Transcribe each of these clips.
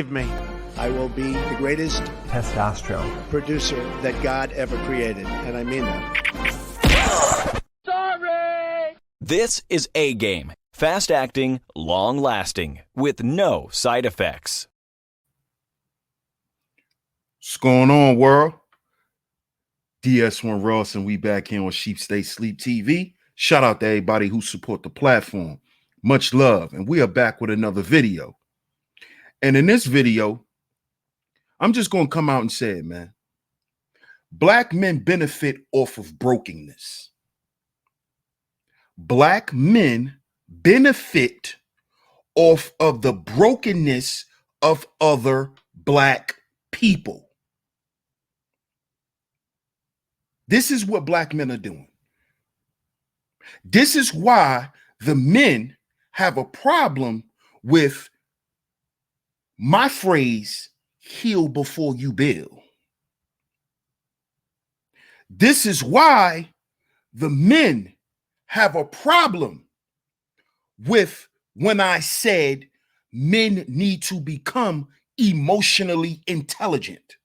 believe me. I will be the greatest testosterone producer that God ever created, and I mean that. Sorry! This is A-Game. Fast acting, long lasting, with no side effects. What's going on, world? DS1 Ross, and we back here on Sheep Stay Sleep TV. Shout out to everybody who support the platform. Much love, and we are back with another video. And in this video, I'm just going to come out and say it, man. Black men benefit off of brokenness. Black men benefit off of the brokenness of other black people. This is what black men are doing. This is why the men have a problem with my phrase, heal before you build. This is why the men have a problem with when I said men need to become emotionally intelligent.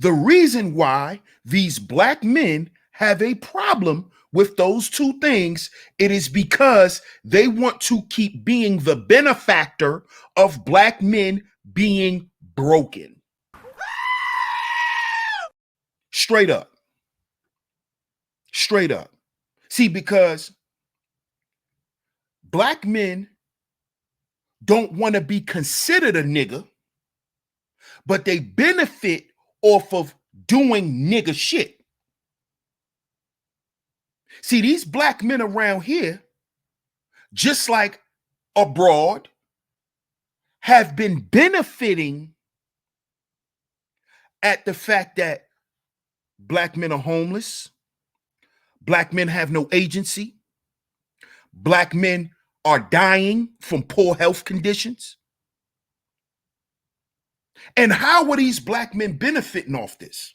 The reason why these black men have a problem with those two things, it is because they want to keep being the benefactor of black men being broken. Straight up. Straight up. See, because black men don't want to be considered a nigga, but they benefit off of doing nigga shit. See, these black men around here, just like abroad, have been benefiting at the fact that black men are homeless, black men have no agency, black men are dying from poor health conditions. And how are these black men benefiting off this?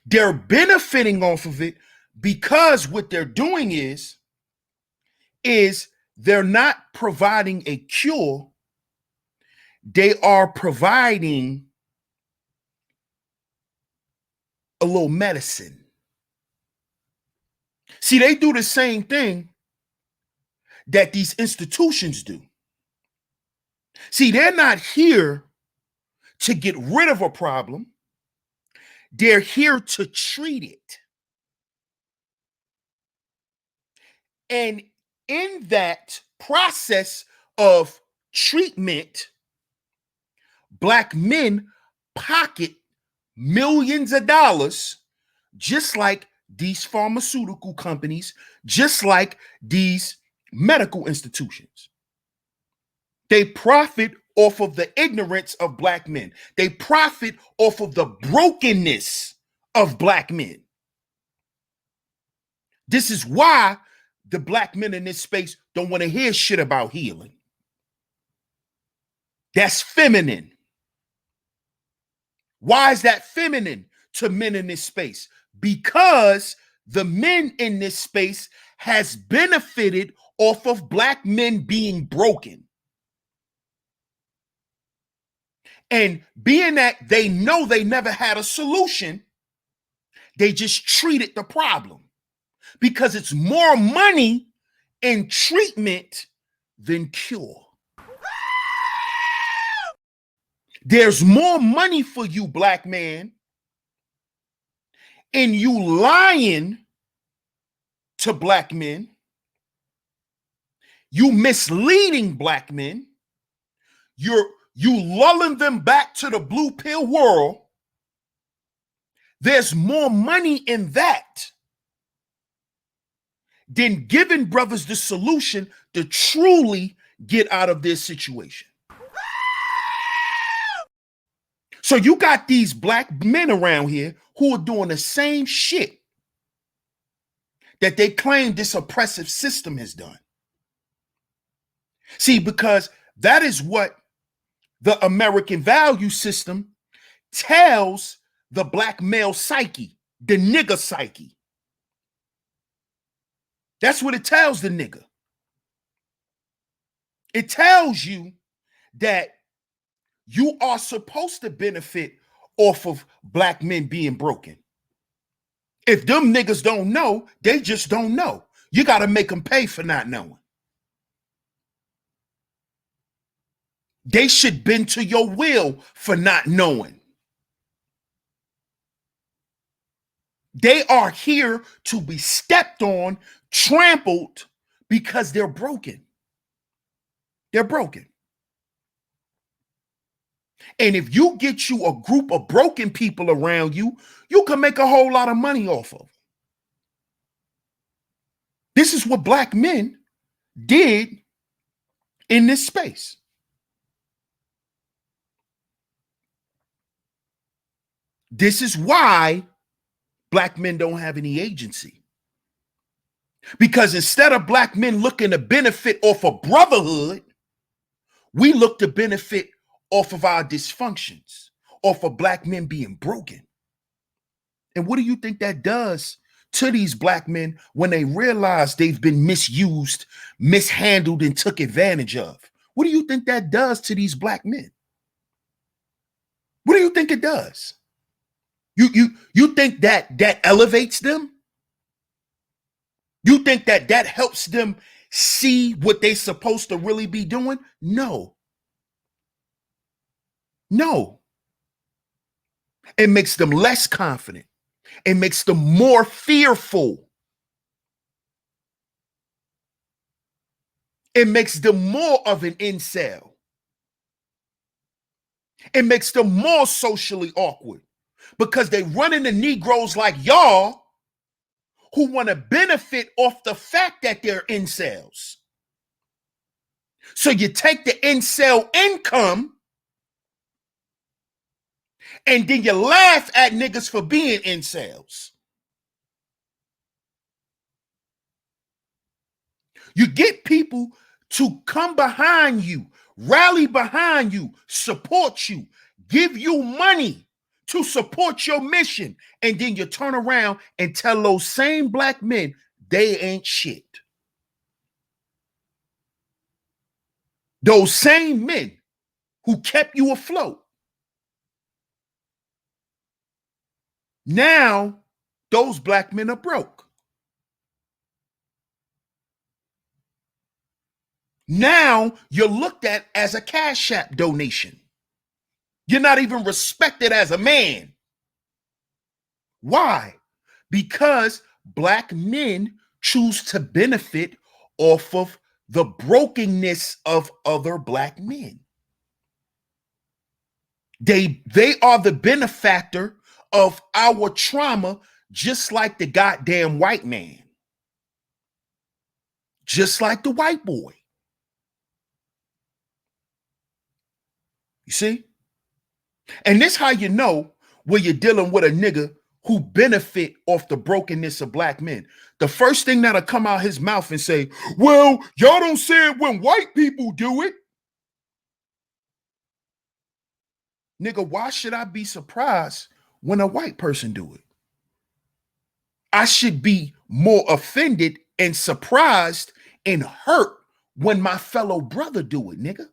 They're benefiting off of it because what they're doing is they're not providing a cure. They are providing a little medicine. See, they do the same thing that these institutions do. See, they're not here to get rid of a problem. They're here to treat it. And in that process of treatment, black men pocket millions of dollars, just like these pharmaceutical companies, just like these medical institutions. They profit off of the ignorance of black men. They profit off of the brokenness of black men. This is why the black men in this space don't want to hear shit about healing. That's feminine. Why is that feminine to men in this space? Because the men in this space has benefited off of black men being broken. And being that they know they never had a solution, they just treated the problem because it's more money in treatment than cure. There's more money for you, black man, in you lying to black men, you misleading black men, you lulling them back to the blue pill world. There's more money in that than giving brothers the solution to truly get out of this situation. So you got these black men around here who are doing the same shit that they claim this oppressive system has done. See, because that is what the American value system tells the black male psyche, the nigger psyche. That's what it tells the nigga. It tells you that you are supposed to benefit off of black men being broken. If them niggas don't know, they just don't know. You got to make them pay for not knowing. They should bend to your will for not knowing. They are here to be stepped on, trampled, because they're broken. They're broken. And if you get you a group of broken people around you, you can make a whole lot of money off of. This is what black men did in this space. This is why black men don't have any agency. Because instead of black men looking to benefit off of brotherhood, we look to benefit off of our dysfunctions, off of black men being broken. And what do you think that does to these black men when they realize they've been misused, mishandled, and took advantage of? What do you think that does to these black men? What do you think it does? You think that elevates them? You think that helps them see what they're supposed to really be doing? No. No. It makes them less confident. It makes them more fearful. It makes them more of an incel. It makes them more socially awkward because they run into Negroes like y'all who want to benefit off the fact that they're incels. So you take the incel income and then you laugh at niggas for being incels. You get people to come behind you, rally behind you, support you, give you money to support your mission, and then you turn around and tell those same black men they ain't shit. Those same men who kept you afloat. Now, those black men are broke. Now, you're looked at as a CashApp donation. You're not even respected as a man. Why? Because black men choose to benefit off of the brokenness of other black men. They are the benefactor of our trauma, just like the goddamn white man. Just like the white boy. You see? And this how you know when you're dealing with a nigga who benefit off the brokenness of black men. The first thing that'll come out his mouth and say, well, y'all don't say it when white people do it. Nigga, why should I be surprised when a white person do it? I should be more offended and surprised and hurt when my fellow brother do it, nigga.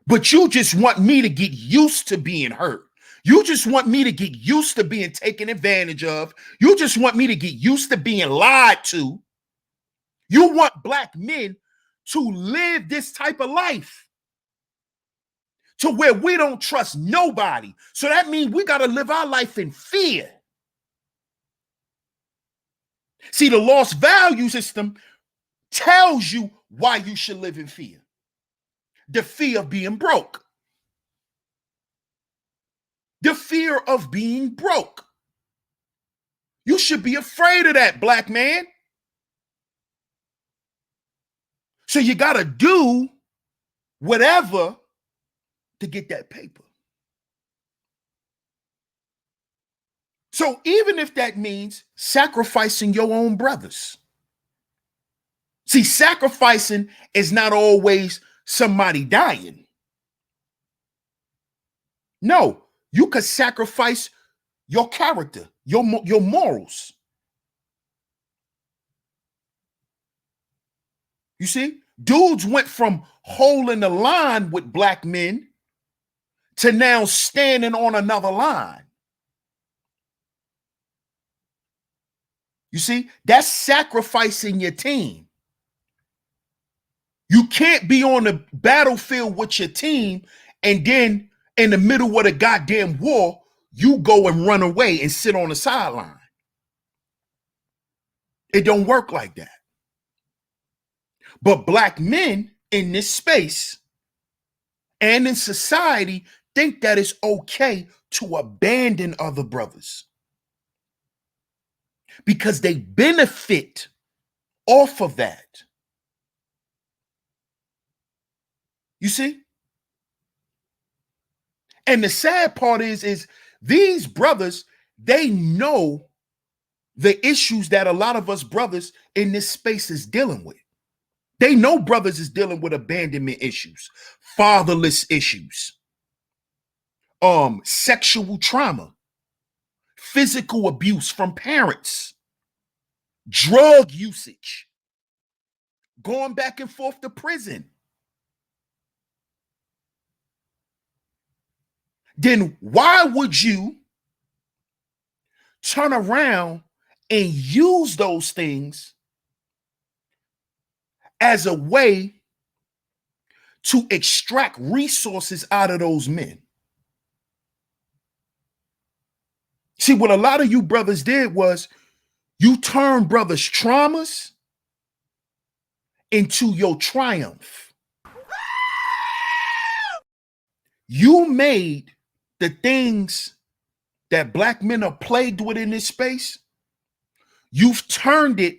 But you just want me to get used to being hurt. You just want me to get used to being taken advantage of. You just want me to get used to being lied to. You want black men to live this type of life to where we don't trust nobody. So that means we got to live our life in fear. See, the lost value system tells you why you should live in fear. The fear of being broke. The fear of being broke. You should be afraid of that, black man. So you got to do whatever to get that paper. So even if that means sacrificing your own brothers. See, sacrificing is not always somebody dying. No, you could sacrifice your character, your morals. You see, Dudes went from holding the line with black men to now standing on another line. You see, that's sacrificing your team. You can't be on the battlefield with your team and then in the middle of the goddamn war, you go and run away and sit on the sideline. It don't work like that. But black men in this space and in society think that it's okay to abandon other brothers because they benefit off of that. You see? And the sad part is these brothers, they know the issues that a lot of us brothers in this space is dealing with. They know brothers is dealing with abandonment issues, fatherless issues, sexual trauma, physical abuse from parents, drug usage, going back and forth to prison. Then why would you turn around and use those things as a way to extract resources out of those men? See, what a lot of you brothers did was you turned brothers' traumas into your triumph. You made the things that black men are plagued with in this space, you've turned it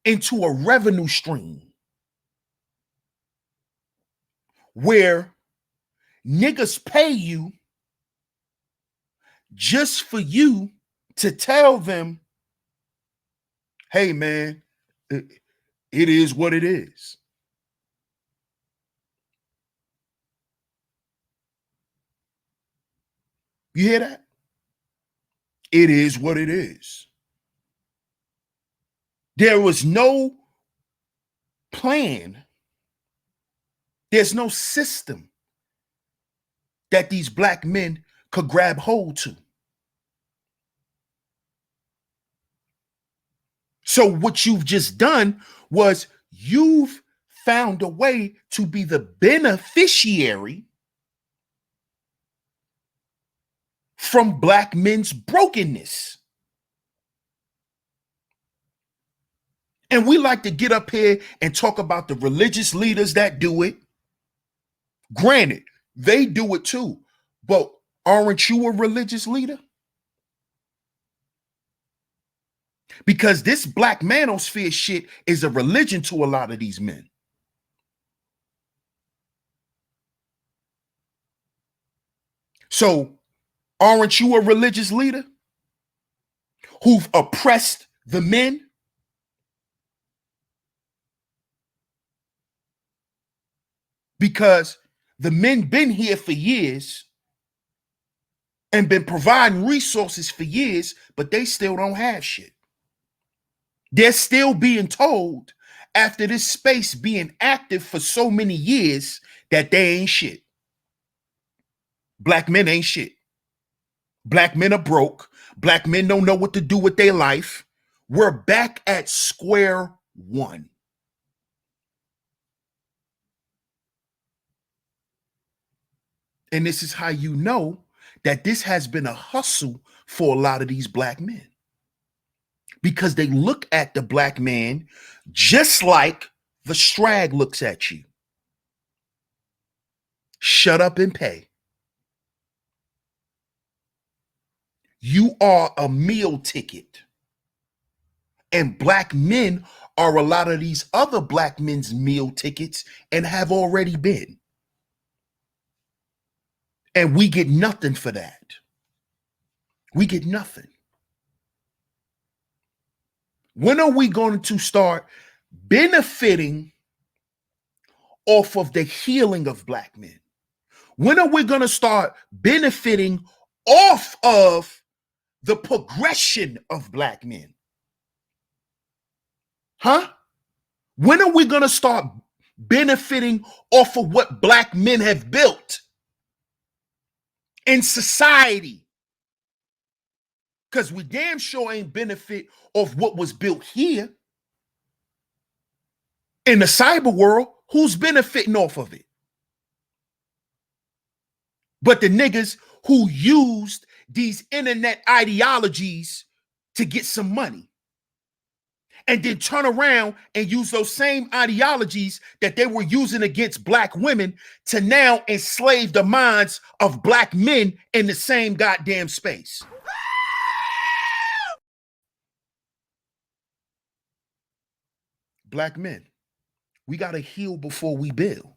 into a revenue stream where niggas pay you just for you to tell them, hey man, it is what it is. You hear that? It is what it is. There was no plan. There's no system that these black men could grab hold to. So what you've just done was you've found a way to be the beneficiary from black men's brokenness. And we like to get up here and talk about the religious leaders that do it. Granted, they do it too, but aren't you a religious leader? Because this black manosphere shit is a religion to a lot of these men. So, aren't you a religious leader who've oppressed the men? Because the men been here for years and been providing resources for years, but they still don't have shit. They're still being told after this space being active for so many years that they ain't shit. Black men ain't shit. Black men are broke. Black men don't know what to do with their life. We're back at square one. And this is how you know that this has been a hustle for a lot of these black men. Because they look at the black man just like the strag looks at you. Shut up and pay. You are a meal ticket. And black men are a lot of these other black men's meal tickets and have already been. And we get nothing for that. We get nothing. When are we going to start benefiting off of the healing of black men? When are we going to start benefiting off of the progression of black men? Huh? When are we going to start benefiting off of what black men have built in society? Because we damn sure ain't benefit off what was built here. In the cyber world, who's benefiting off of it? But the niggas who used these internet ideologies to get some money and then turn around and use those same ideologies that they were using against black women to now enslave the minds of black men in the same goddamn space. Black men, we got to heal before we build.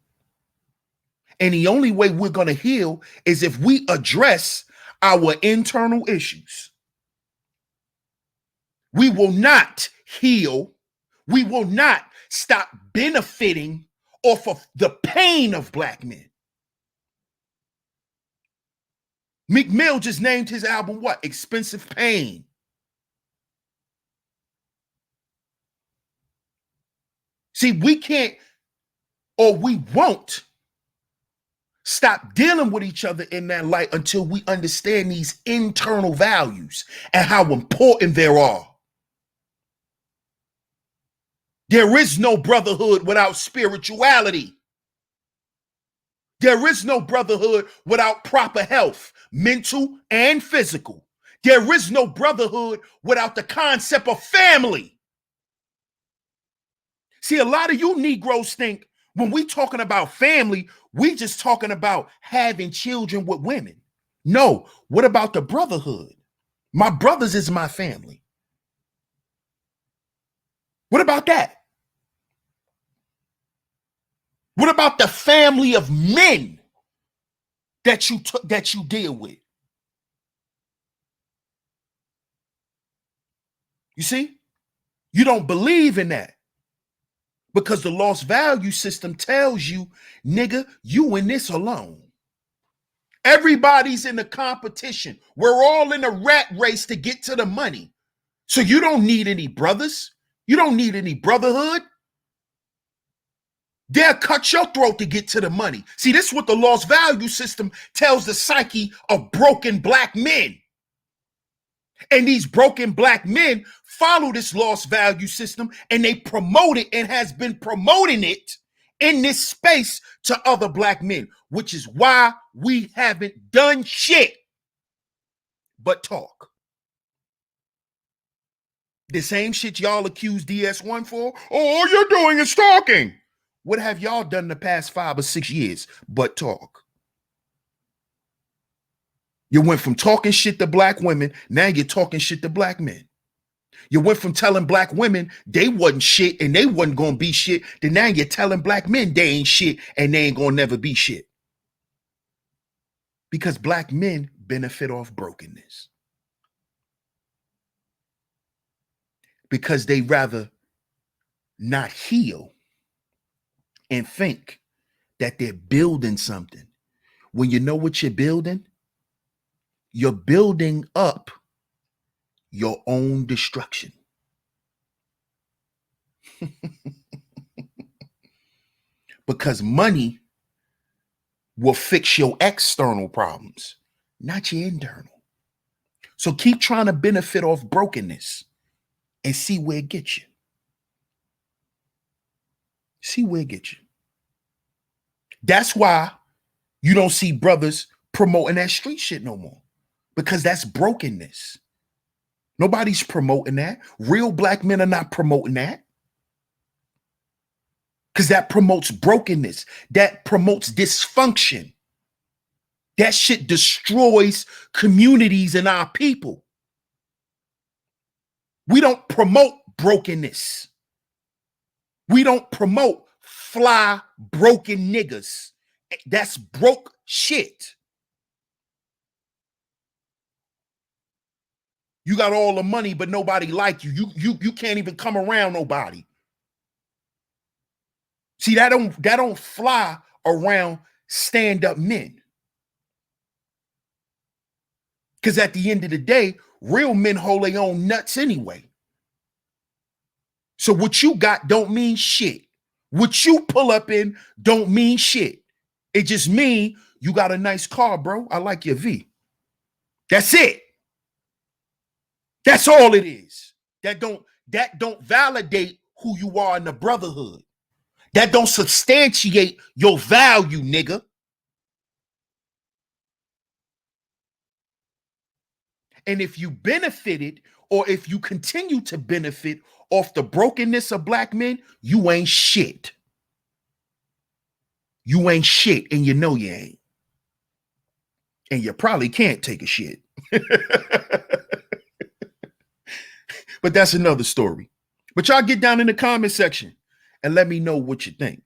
And the only way we're going to heal is if we address our internal issues. We will not heal. We will not stop benefiting off of the pain of black men. Meek Mill just named his album what? Expensive Pain. See, we can't or we won't stop dealing with each other in that light until we understand these internal values and how important they are. There is no brotherhood without spirituality. There is no brotherhood without proper health, mental and physical. There is no brotherhood without the concept of family. See, a lot of you Negroes think when we talking about family, we just talking about having children with women. No, what about the brotherhood? My brothers is my family. What about that? What about the family of men that you deal with? You see? You don't believe in that. Because the lost value system tells you, nigga, you in this alone. Everybody's in the competition. We're all in a rat race to get to the money. So you don't need any brothers. You don't need any brotherhood. They'll cut your throat to get to the money. See, this is what the lost value system tells the psyche of broken black men. And these broken black men follow this lost value system and they promote it and has been promoting it in this space to other black men, which is why we haven't done shit but talk. The same shit y'all accuse DS1 for. Oh, all you're doing is talking. What have y'all done the past 5 or 6 years but talk? You went from talking shit to black women, now you're talking shit to black men. You went from telling black women they wasn't shit and they wasn't gonna be shit, to now you're telling black men they ain't shit and they ain't gonna never be shit. Because black men benefit off brokenness. Because they rather not heal and think that they're building something. When you know what you're building up your own destruction. Because money will fix your external problems, not your internal. So keep trying to benefit off brokenness and see where it gets you. See where it gets you. That's why you don't see brothers promoting that street shit no more, because that's brokenness. Nobody's promoting that. Real black men are not promoting that, because that promotes brokenness. That promotes dysfunction. That shit destroys communities and our people. We don't promote brokenness. We don't promote fly broken niggas. That's broke shit. You got all the money, but nobody like you. You can't even come around nobody. See, that don't fly around stand-up men. Because at the end of the day, real men hold their own nuts anyway. So what you got don't mean shit. What you pull up in don't mean shit. It just mean you got a nice car, bro. I like your V. That's it. That's all it is. That don't validate who you are in the brotherhood. That don't substantiate your value, nigga. And if you benefited or if you continue to benefit off the brokenness of black men, you ain't shit. You ain't shit, and you know you ain't. And you probably can't take a shit. But that's another story. But y'all get down in the comment section and let me know what you think.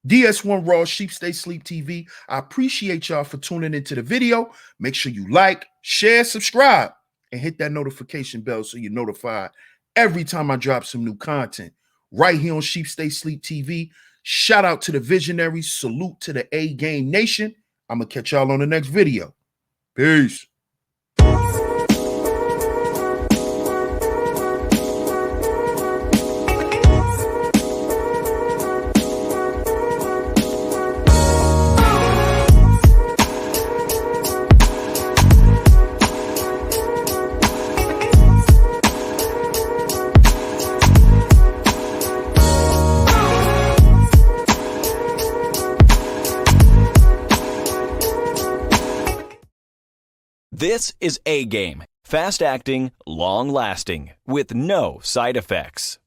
DS1 Raw Sheep Stay Sleep TV. I appreciate y'all for tuning into the video. Make sure you like, share, subscribe, and hit that notification bell so you're notified every time I drop some new content right here on Sheep Stay Sleep TV. Shout out to the visionaries. Salute to the A Game Nation. I'm going to catch y'all on the next video. Peace. This is A Game. Fast acting, long lasting, with no side effects.